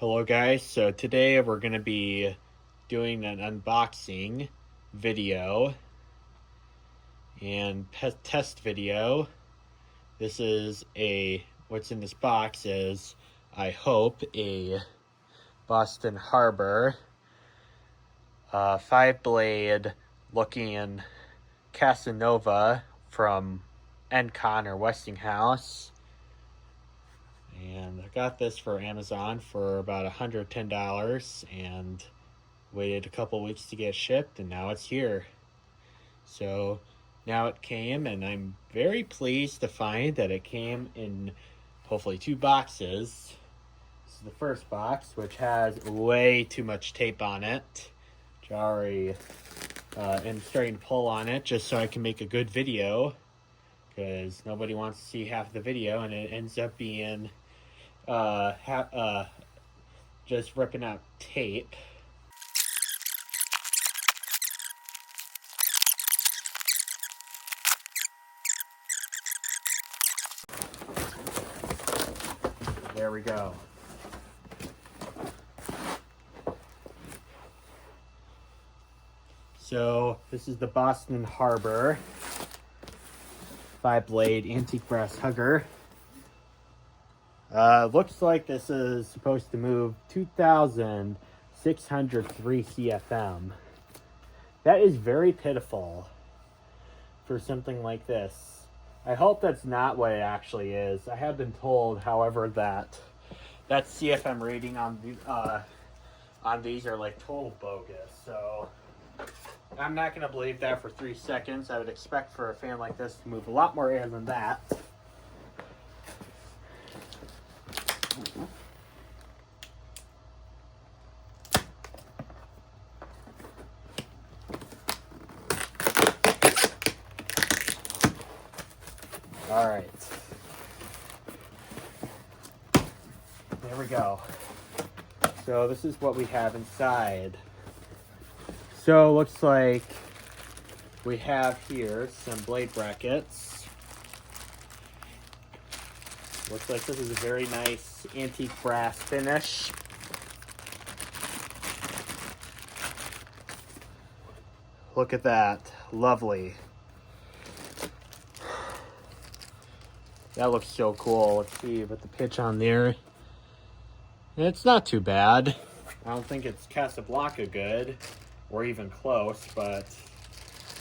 Hello guys, so today we're going to be doing an unboxing video and test video. This is what's in this box is, I hope, a Boston Harbor 5-blade looking Casanova from Encon or Westinghouse. And I got this for Amazon for about $110 and waited a couple weeks to get shipped, and now it's here. So now it came, and I'm very pleased to find that it came in hopefully 2 boxes. This is the first box, which has way too much tape on it, which I already am starting to pull on it just so I can make a good video, because nobody wants to see half the video and it ends up being just ripping out tape. There we go. So this is the Boston Harbor 5-blade antique brass hugger. Looks like this is supposed to move 2,603 CFM. That is very pitiful for something like this. I hope that's not what it actually is. I have been told, however, that CFM rating on these are like total bogus. So I'm not going to believe that for 3 seconds. I would expect for a fan like this to move a lot more air than that. All right, there we go. So this is what we have inside. So looks like we have here some blade brackets. Looks like this is a very nice antique brass finish. Look at that, lovely. That looks so cool. Let's see, with the pitch on there. It's not too bad. I don't think it's Casablanca good, or even close, but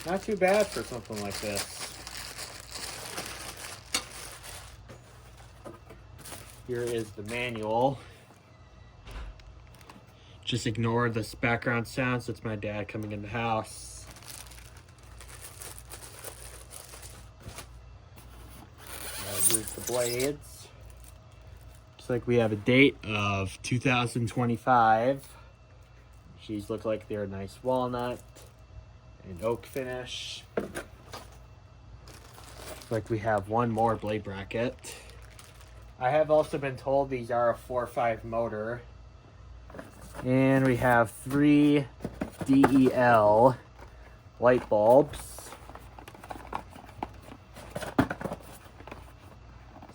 not too bad for something like this. Here is the manual. Just ignore this background sounds. It's my dad coming in the house. Here's the blades. Looks like we have a date of 2025. These look like they're a nice walnut and oak finish. Looks like we have one more blade bracket. I have also been told these are a 4.5 motor. And we have 3 DEL light bulbs.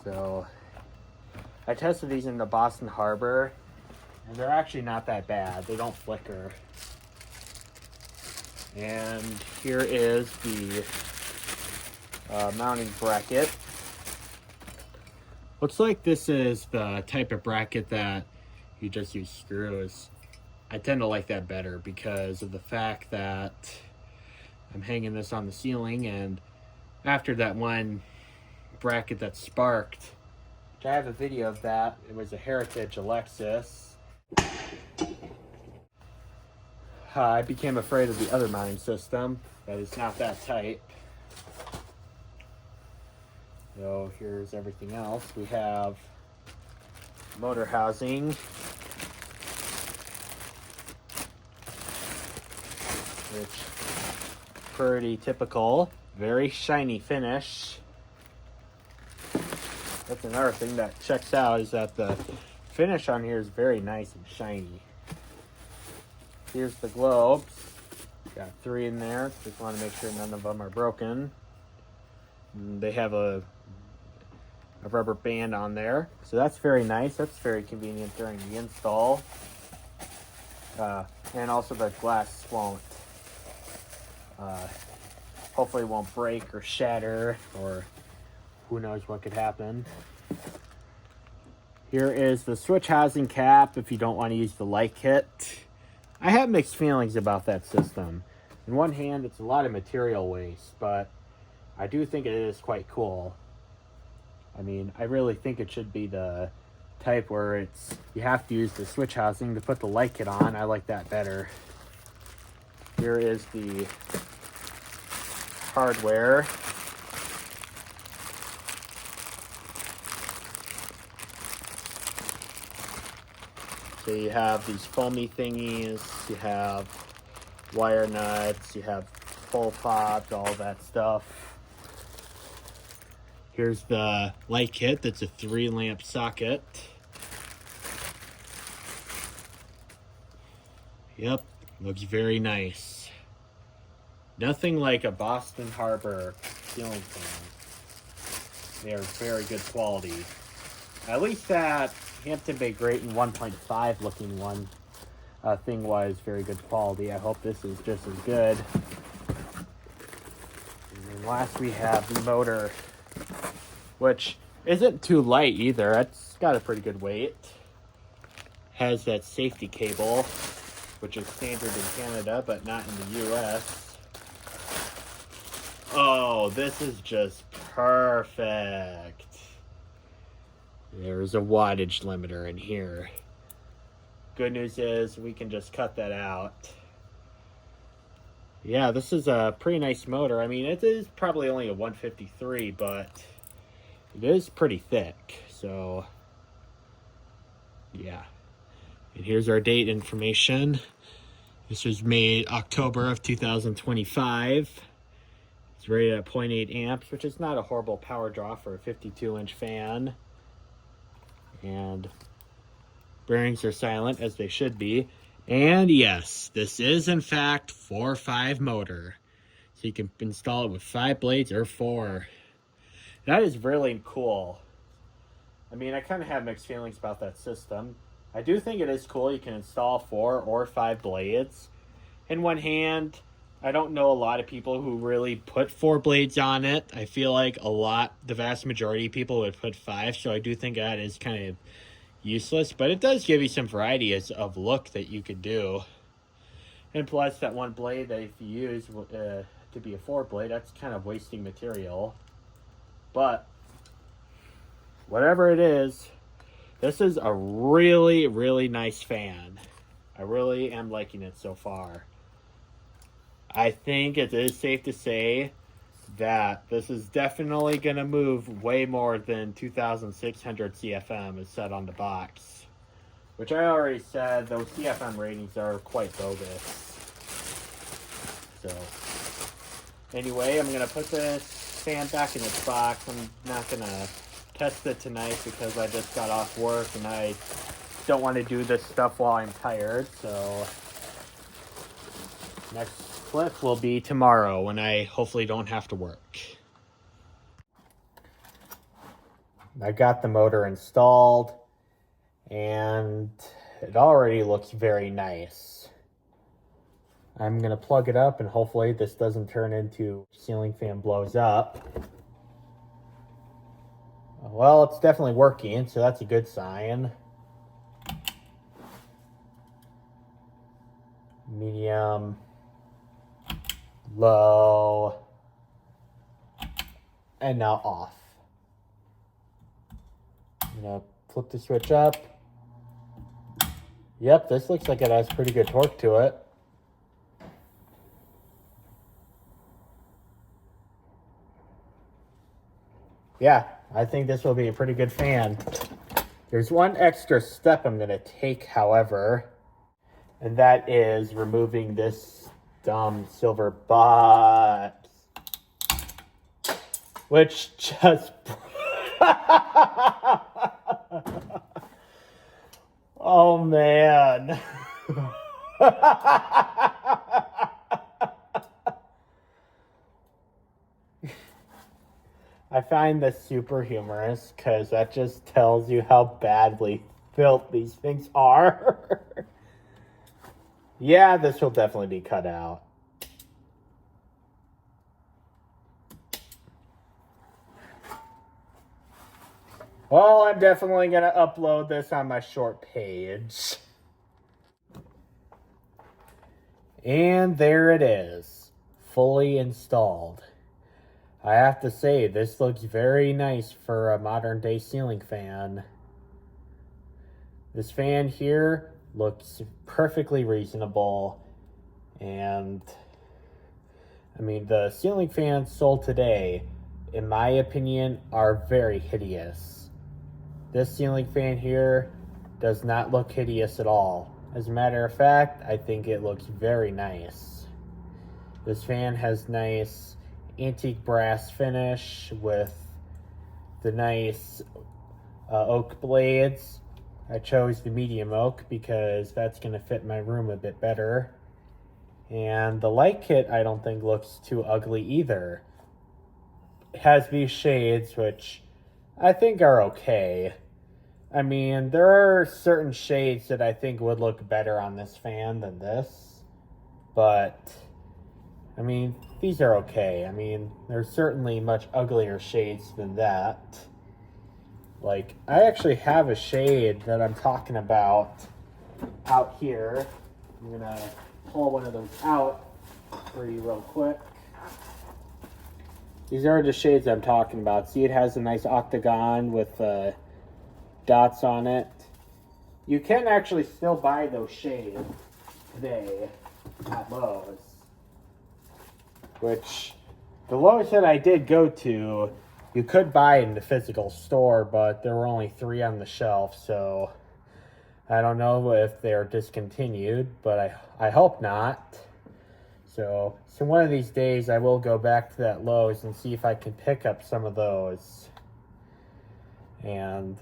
So I tested these in the Boston Harbor, and they're actually not that bad. They don't flicker. And here is the mounting bracket. Looks like this is the type of bracket that you just use screws. I tend to like that better because of the fact that I'm hanging this on the ceiling, and after that one bracket that sparked, which I have a video of that, it was a Heritage Alexis. I became afraid of the other mounting system, but it's not that tight. So here's everything else. We have motor housing, which pretty typical. Very shiny finish. That's another thing that checks out, is that the finish on here is very nice and shiny. Here's the globes. Got 3 in there. Just want to make sure none of them are broken. And they have a a rubber band on there. So that's very nice. That's very convenient during the install. And also the glass won't, hopefully won't break or shatter, or who knows what could happen. Here is the switch housing cap if you don't want to use the light kit. I have mixed feelings about that system. On one hand, it's a lot of material waste, but I do think it is quite cool. I mean, I really think it should be the type where you have to use the switch housing to put the light kit on. I like that better. Here is the hardware. So you have these foamy thingies, you have wire nuts, you have pull pods, all that stuff. Here's the light kit. That's a 3-lamp socket. Yep, looks very nice. Nothing like a Boston Harbor ceiling fan. They are very good quality. At least that Hampton Bay Graton 1.5 looking one thing was very good quality. I hope this is just as good. And then last we have the motor, which isn't too light either. It's got a pretty good weight. Has that safety cable, which is standard in Canada, but not in the US. Oh, this is just perfect. There's a wattage limiter in here. Good news is we can just cut that out. Yeah, this is a pretty nice motor. I mean, it is probably only a 153, but it is pretty thick, so yeah. And here's our date information. This was made October of 2025. It's rated at 0.8 amps, which is not a horrible power draw for a 52-inch fan. And bearings are silent, as they should be. And yes, this is in fact 4-5 motor. So you can install it with 5 blades or 4. That is really cool. I mean, I kind of have mixed feelings about that system. I do think it is cool you can install 4 or 5 blades. In one hand, I don't know a lot of people who really put 4 blades on it. I feel like the vast majority of people would put 5, so I do think that is kind of useless. But it does give you some variety of look that you could do. And plus, that one blade that if you use to be a 4 blade, that's kind of wasting material. But whatever it is, this is a really, really nice fan. I really am liking it so far. I think it is safe to say that this is definitely going to move way more than 2,600 CFM is said on the box. Which I already said, those CFM ratings are quite bogus. So, anyway, I'm going to put this fan back in its box. I'm not going to test it tonight because I just got off work and I don't want to do this stuff while I'm tired. So, next clip will be tomorrow when I hopefully don't have to work. I got the motor installed and it already looks very nice. I'm gonna plug it up and hopefully this doesn't turn into ceiling fan blows up. Well, it's definitely working, so that's a good sign. Medium, low, and now off. I'm gonna flip the switch up. Yep, this looks like it has pretty good torque to it. Yeah, I think this will be a pretty good fan. There's one extra step I'm gonna take, however, and that is removing this dumb silver box, which just oh man. I find this super humorous because that just tells you how badly built these things are. Yeah, this will definitely be cut out. Well, I'm definitely going to upload this on my short page. And there it is, fully installed. I have to say, this looks very nice for a modern day ceiling fan. This fan here looks perfectly reasonable, and I mean, the ceiling fans sold today, in my opinion, are very hideous. This ceiling fan here does not look hideous at all. As a matter of fact, I think it looks very nice. This fan has nice antique brass finish with the nice oak blades. I chose the medium oak because that's going to fit my room a bit better. And the light kit I don't think looks too ugly either. It has these shades which I think are okay. I mean, there are certain shades that I think would look better on this fan than this. But, I mean, these are okay. I mean, there's certainly much uglier shades than that. Like, I actually have a shade that I'm talking about out here. I'm gonna pull one of those out for you real quick. These are the shades I'm talking about. See, it has a nice octagon with dots on it. You can actually still buy those shades today at Lowe's. Which, the Lowe's that I did go to, you could buy in the physical store, but there were only 3 on the shelf, so I don't know if they're discontinued, but I hope not. So one of these days I will go back to that Lowe's and see if I can pick up some of those. And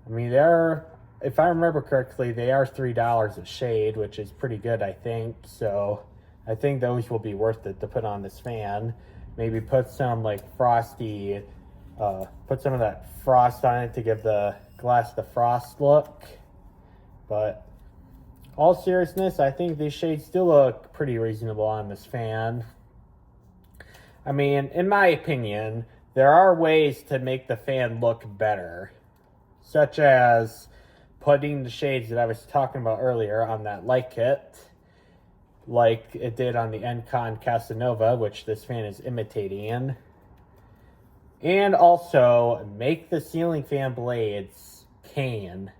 I mean, if I remember correctly, they are $3 a shade, which is pretty good, I think. So I think those will be worth it to put on this fan. Maybe put some like frosty, put some of that frost on it to give the glass the frost look. But all seriousness, I think these shades still look pretty reasonable on this fan. I mean, in my opinion, there are ways to make the fan look better, such as putting the shades that I was talking about earlier on that light kit, like it did on the Encon Casanova, which this fan is imitating. And also make the ceiling fan blades cane.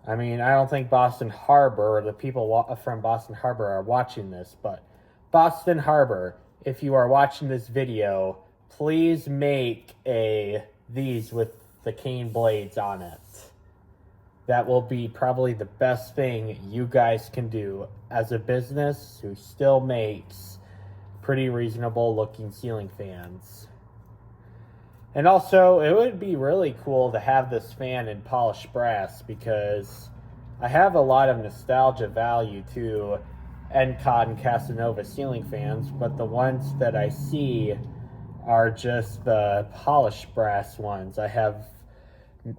I mean, I don't think Boston Harbor or the people from Boston Harbor are watching this, but Boston Harbor, if you are watching this video, please make these with the cane blades on it. That will be probably the best thing you guys can do as a business who still makes pretty reasonable looking ceiling fans. And also, it would be really cool to have this fan in polished brass because I have a lot of nostalgia value to Encon Casanova ceiling fans, but the ones that I see are just the polished brass ones. I have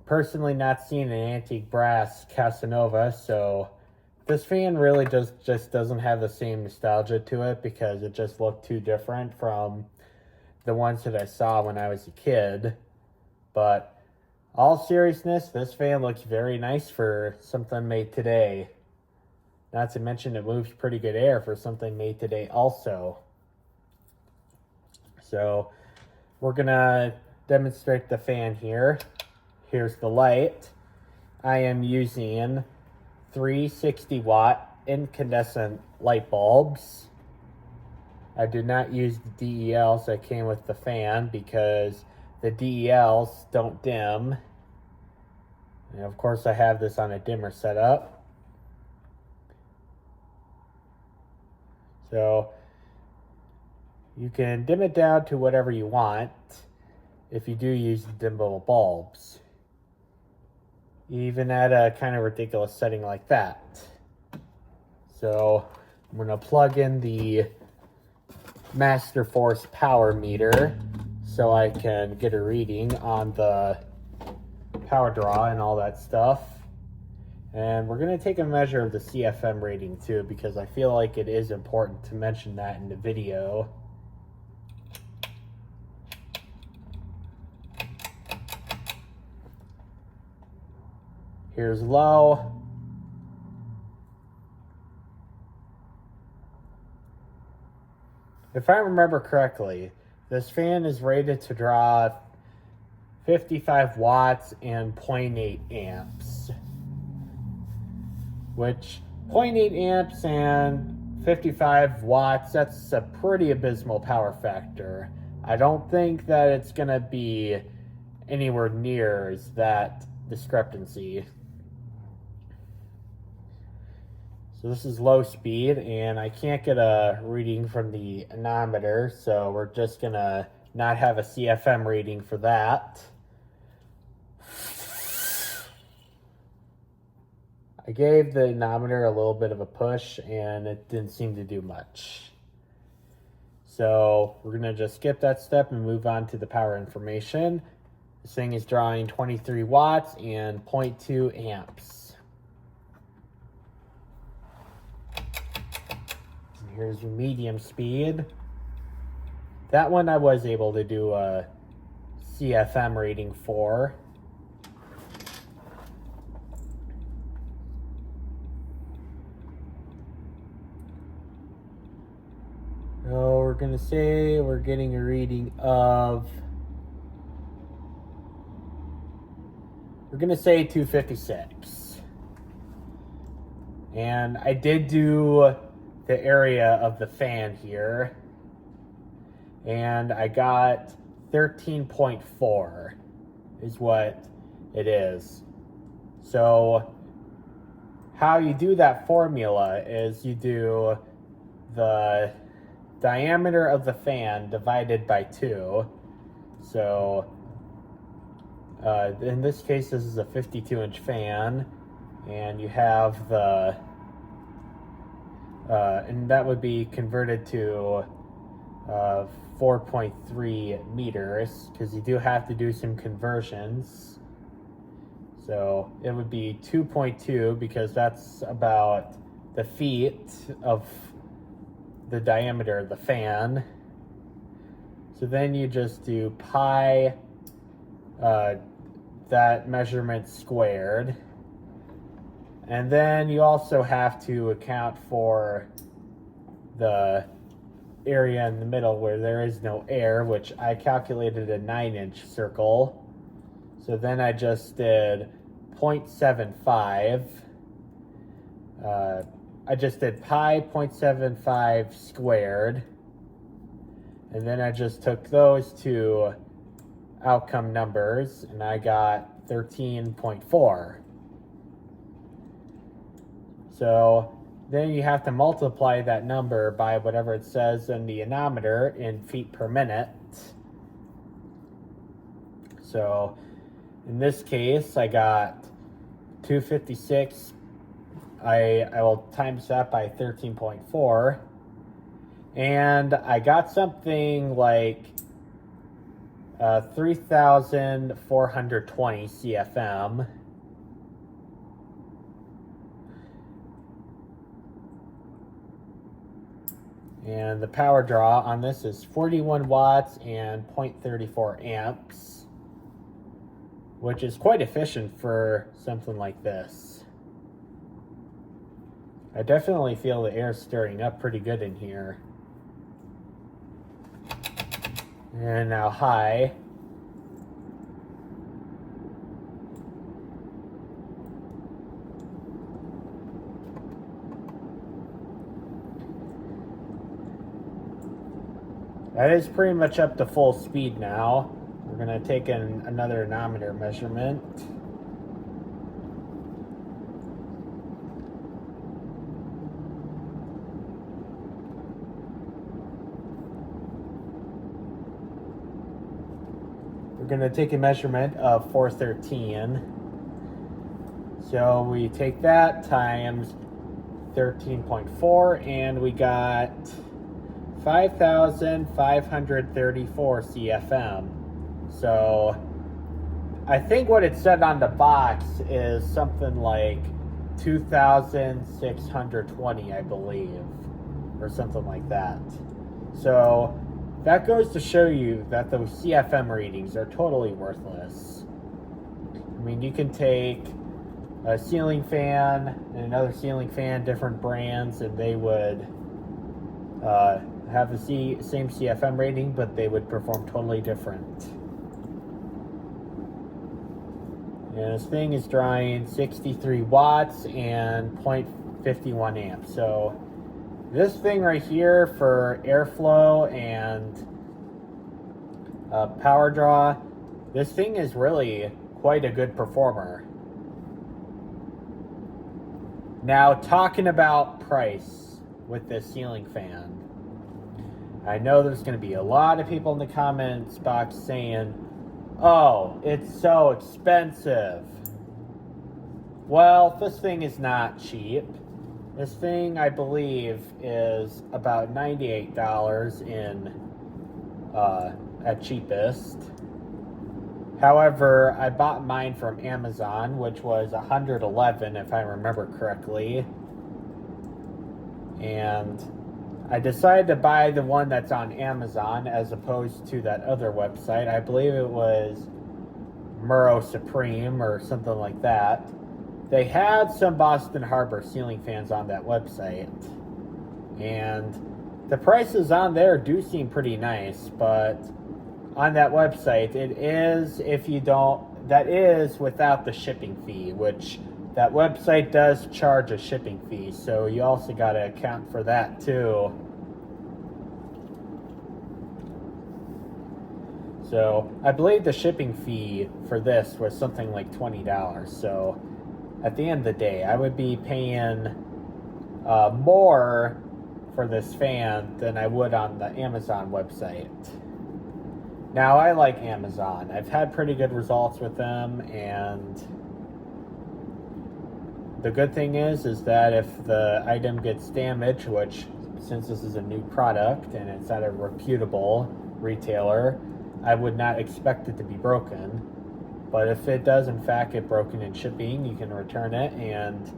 personally not seen an antique brass Casanova, so this fan really just doesn't have the same nostalgia to it because it just looked too different from the ones that I saw when I was a kid. But all seriousness, this fan looks very nice for something made today. Not to mention it moves pretty good air for something made today also. So we're gonna demonstrate the fan here. Here's the light. I am using 360 watt incandescent light bulbs. I did not use the DELs that came with the fan because the DELs don't dim. And of course I have this on a dimmer setup. So you can dim it down to whatever you want if you do use the dimmable bulbs, even at a kind of ridiculous setting like that. So I'm going to plug in the Master Force power meter so I can get a reading on the power draw and all that stuff. And we're going to take a measure of the CFM rating too, because I feel like it is important to mention that in the video. Here's low. If I remember correctly, this fan is rated to draw 55 watts and 0.8 amps. Which 0.8 amps and 55 watts, that's a pretty abysmal power factor. I don't think that it's going to be anywhere near that discrepancy. So this is low speed, and I can't get a reading from the anemometer, so we're just going to not have a CFM reading for that. I gave the anemometer a little bit of a push, and it didn't seem to do much. So we're going to just skip that step and move on to the power information. This thing is drawing 23 watts and 0.2 amps. Here's your medium speed. That one I was able to do a CFM rating for. So we're going to say we're getting a reading of, we're going to say 256. And I did do the area of the fan here, and I got 13.4 is what it is. So how you do that formula is you do the diameter of the fan divided by 2. So in this case, this is a 52-inch fan, and you have the and that would be converted to 4.3 meters, because you do have to do some conversions. So it would be 2.2, because that's about the feet of the diameter of the fan. So then you just do pi that measurement squared. And then you also have to account for the area in the middle where there is no air, which I calculated a 9-inch circle. So then I just did 0.75. I just did pi 0.75 squared. And then I just took those two outcome numbers, and I got 13.4. So then you have to multiply that number by whatever it says in the anemometer in feet per minute. So in this case, I got 256. I will times that by 13.4. And I got something like 3,420 CFM. And the power draw on this is 41 watts and 0.34 amps, which is quite efficient for something like this. I definitely feel the air stirring up pretty good in here. And now high. That is pretty much up to full speed now. We're going to take another anemometer measurement. We're going to take a measurement of 413. So we take that times 13.4, and we got 5,534 CFM. So I think what it said on the box is something like 2,620, I believe, or something like that. So that goes to show you that those CFM readings are totally worthless. I mean, you can take a ceiling fan and another ceiling fan, different brands, and they would have the same CFM rating, but they would perform totally different. And this thing is drawing 63 watts and 0.51 amps. So this thing right here for airflow and power draw, this thing is really quite a good performer. Now, talking about price with this ceiling fan, I know there's going to be a lot of people in the comments box saying, oh, it's so expensive. Well, this thing is not cheap. This thing, I believe, is about $98 at cheapest. However, I bought mine from Amazon, which was $111 if I remember correctly. And I decided to buy the one that's on Amazon as opposed to that other website. I believe it was Muro Supreme or something like that. They had some Boston Harbor ceiling fans on that website. And the prices on there do seem pretty nice, but on that website, it is, that is without the shipping fee, which that website does charge a shipping fee, so you also got to account for that too. So I believe the shipping fee for this was something like $20. So at the end of the day, I would be paying more for this fan than I would on the Amazon website. Now, I like Amazon. I've had pretty good results with them, and the good thing is that if the item gets damaged, which since this is a new product and it's at a reputable retailer, I would not expect it to be broken. But if it does in fact get broken in shipping, you can return it and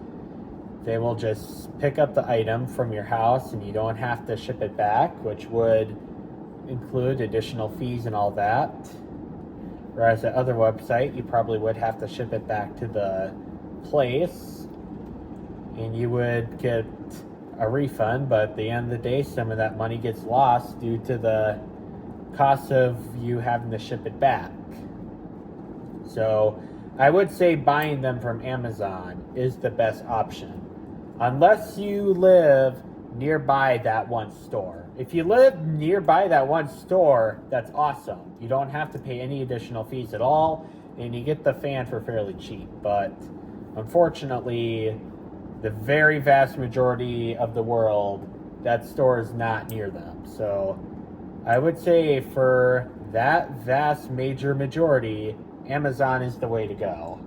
they will just pick up the item from your house and you don't have to ship it back, which would include additional fees and all that. Whereas the other website, you probably would have to ship it back to the place and you would get a refund, but at the end of the day, some of that money gets lost due to the cost of you having to ship it back. So I would say buying them from Amazon is the best option, unless you live nearby that one store. If you live nearby that one store, that's awesome. You don't have to pay any additional fees at all, and you get the fan for fairly cheap. But unfortunately, the very vast majority of the world, that store is not near them. So I would say for that vast major majority, Amazon is the way to go.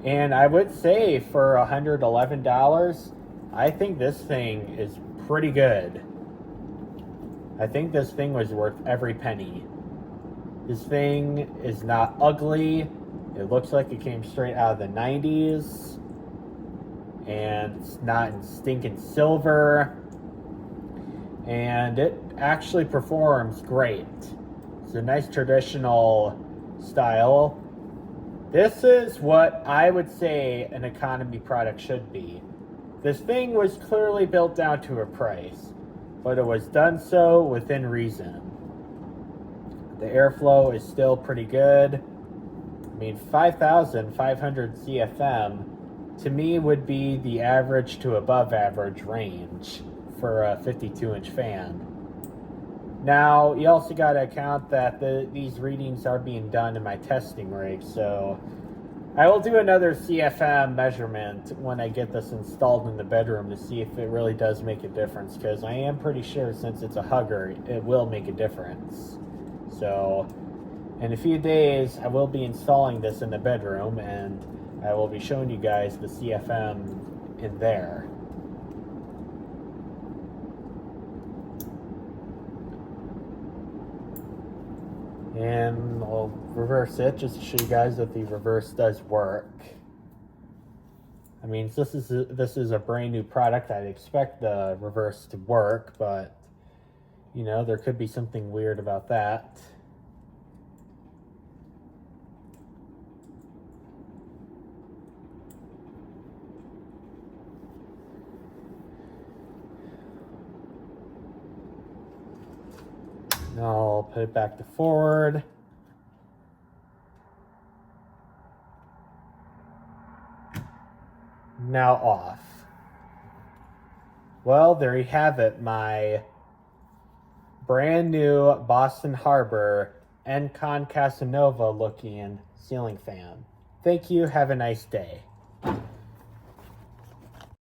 And I would say for $111, I think this thing is pretty good. I think this thing was worth every penny. This thing is not ugly. It looks like it came straight out of the 90s. And it's not in stinking silver. And it actually performs great. It's a nice traditional style. This is what I would say an economy product should be. This thing was clearly built down to a price, but it was done so within reason. The airflow is still pretty good. I mean, 5,500 CFM to me would be the average to above average range for a 52-inch fan. Now, you also got to account that these readings are being done in my testing rig, so I will do another CFM measurement when I get this installed in the bedroom to see if it really does make a difference, because I am pretty sure since it's a hugger, it will make a difference. So, in a few days, I will be installing this in the bedroom, and I will be showing you guys the CFM in there. And I'll reverse it just to show you guys that the reverse does work. I mean, this is a brand new product. I'd expect the reverse to work, but you know, there could be something weird about that. Now I'll put it back to forward. Now off. Well, there you have it, my brand new Boston Harbor Encon Casanova looking ceiling fan. Thank you. Have a nice day.